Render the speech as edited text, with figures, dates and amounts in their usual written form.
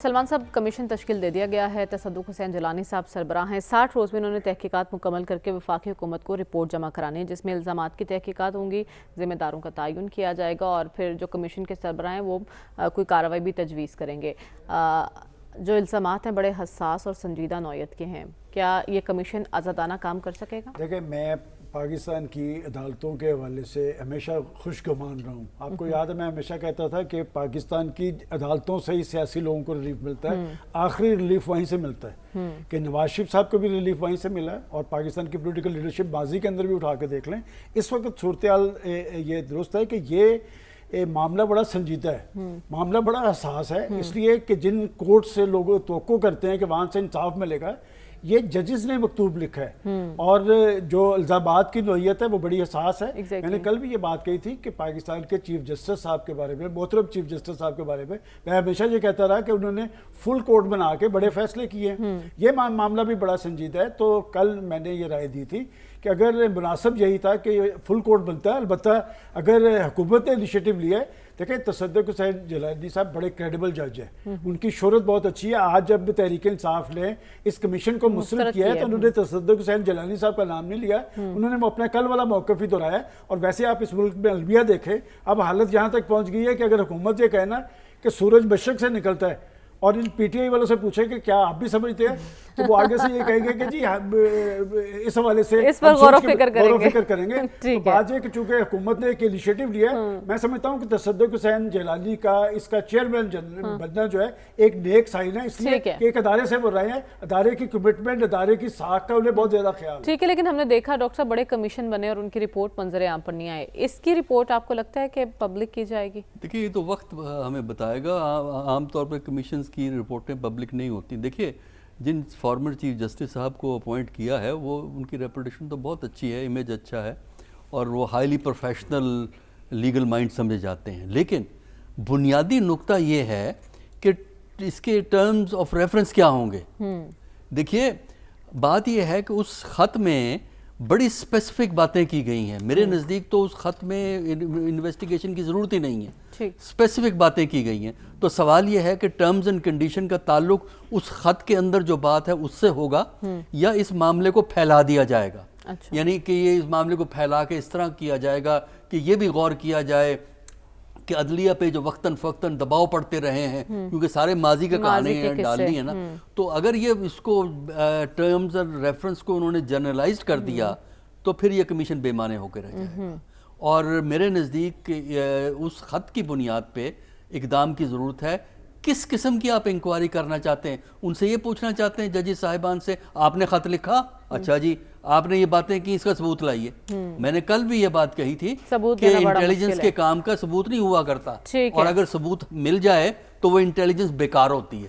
सलमान साहब, कमीशन तश्कील दे दिया गया है। तसद्दुक़ हुसैन जिलानी साहब सरबराह हैं। 60 रोज़ में उन्होंने तहकीकात मुकम्मल करके वफाकी हुकूमत को रिपोर्ट जमा करानी है, जिसमें इल्ज़ामात की तहकीकात होंगी, ज़िम्मेदारों का तयन किया जाएगा और फिर जो कमीशन के सरबराह हैं वो कोई कार्रवाई भी तजवीज़ करेंगे। जो इल्ज़ामात हैं बड़े हसास और संजीदा नौयत के हैं, क्या ये कमीशन आज़ादाना काम कर सकेगा? देखिए, मैं पाकिस्तान की अदालतों के हवाले से हमेशा खुशगुमान रहा हूँ। आपको याद है, मैं हमेशा कहता था कि पाकिस्तान की अदालतों से ही सियासी लोगों को रिलीफ मिलता है। आखिरी रिलीफ वहीं से मिलता है कि नवाज शरीफ साहब को भी रिलीफ वहीं से मिला है और पाकिस्तान की पॉलिटिकल लीडरशिप माजी के अंदर भी उठा के देख लें। इस वक्त सूरत हाल ये दुरुस्त है कि ये मामला बड़ा संजीदा है, मामला बड़ा हसास है, इसलिए कि जिन कोर्ट से लोग तवक्को करते हैं कि वहाँ से इंसाफ मिलेगा, ये जजेस ने मकतूब लिखा है और जो इल्ज़ामात की नोयत है वो बड़ी हसास है। मैंने कल भी ये बात कही थी कि पाकिस्तान के चीफ जस्टिस साहब के बारे में, मोहतरम चीफ जस्टिस साहब के बारे में मैं हमेशा ये कहता रहा कि उन्होंने फुल कोर्ट बना के बड़े फैसले किए हैं। ये मामला भी बड़ा संजीदा है। तो कल मैंने ये राय दी थी कि अगर मुनासिब यही था कि फुल कोर्ट बनता है, अलबत्ता अगर हुकूमत ने इनिशिएटिव लिया है। देखिए, तसद्दुक़ हुसैन जिलानी साहब बड़े क्रेडिबल जज हैं, उनकी शोहरत बहुत अच्छी है। आज जब तहरीक इंसाफ ने इस कमीशन को मुस्तरद किया है तो उन्होंने तसद्दुक़ हुसैन जिलानी साहब का नाम नहीं लिया, उन्होंने अपना कल वाला मौक़िफ़ ही दोहराया। और वैसे आप इस मुल्क में अलविया देखें, अब हालत यहाँ तक पहुँच गई है कि अगर हुकूमत ये कहना कि सूरज मशरक़ से निकलता है और इन पीटीआई वालों से पूछे कि क्या आप भी समझते हैं, तो वो आगे से ये कहेंगे कि जी इस हवाले से इस पर गौर फिक्र करेंगे। तो बात ये कि चूंकि हुकूमत ने एक इनिशिएटिव लिया है, मैं समझता हूँ कि तसद्दुक़ हुसैन जिलानी का इसका चेयरमैन बनना जो है एक नेक साइन है, इसलिए कि एक अदारे से वो रहे हैं, अदारे की कमिटमेंट, अदारे की साख का उन्हें बहुत ज्यादा ख्याल। ठीक है, लेकिन हमने देखा डॉक्टर साहब बड़े कमीशन बने और उनकी रिपोर्ट मंजर आम पर नहीं आए। इसकी रिपोर्ट आपको लगता है कि पब्लिक की जाएगी? देखिए, ये तो वक्त हमें बताएगा। आमतौर पर कमीशन की रिपोर्टें पब्लिक नहीं होती। देखिए, जिन फॉर्मर चीफ जस्टिस साहब को अपॉइंट किया है वो उनकी रेपुटेशन तो बहुत अच्छी है, इमेज अच्छा है और वो हाईली प्रोफेशनल लीगल माइंड समझे जाते हैं। लेकिन बुनियादी नुक्ता ये है कि इसके टर्म्स ऑफ रेफरेंस क्या होंगे। देखिए, बात ये है कि उस ख़त में बड़ी स्पेसिफिक बातें की गई हैं। मेरे नज़दीक तो उस ख़त में इन्वेस्टिगेशन की ज़रूरत ही नहीं है, स्पेसिफिक बातें की गई हैं। तो सवाल ये है कि टर्म्स एंड कंडीशन का ताल्लुक उस ख़त के अंदर जो बात है उससे होगा या इस मामले को फैला दिया जाएगा। अच्छा। यानी कि ये इस मामले को फैला के इस तरह किया जाएगा कि ये भी गौर किया जाए कि अदलिया पे जो वक्तन फ़क्तन दबाव पड़ते रहे हैं, क्योंकि सारे माजी का कहानी डालनी है ना, तो अगर ये इसको टर्म्स और रेफरेंस को उन्होंने जनरलाइज कर दिया तो फिर ये कमीशन बेमाने होकर रह जाएगा। और मेरे नज़दीक उस ख़त की बुनियाद पे इक़दाम की ज़रूरत है। किस किस्म की आप इंक्वायरी करना चाहते हैं, उनसे ये पूछना चाहते हैं जजेस साहिबान से, आपने ख़त लिखा, अच्छा जी आपने ये बातें की, इसका सबूत लाइए। मैंने कल भी ये बात कही थी कि इंटेलिजेंस के काम का सबूत नहीं हुआ करता, और अगर सबूत मिल जाए तो वो इंटेलिजेंस बेकार होती है।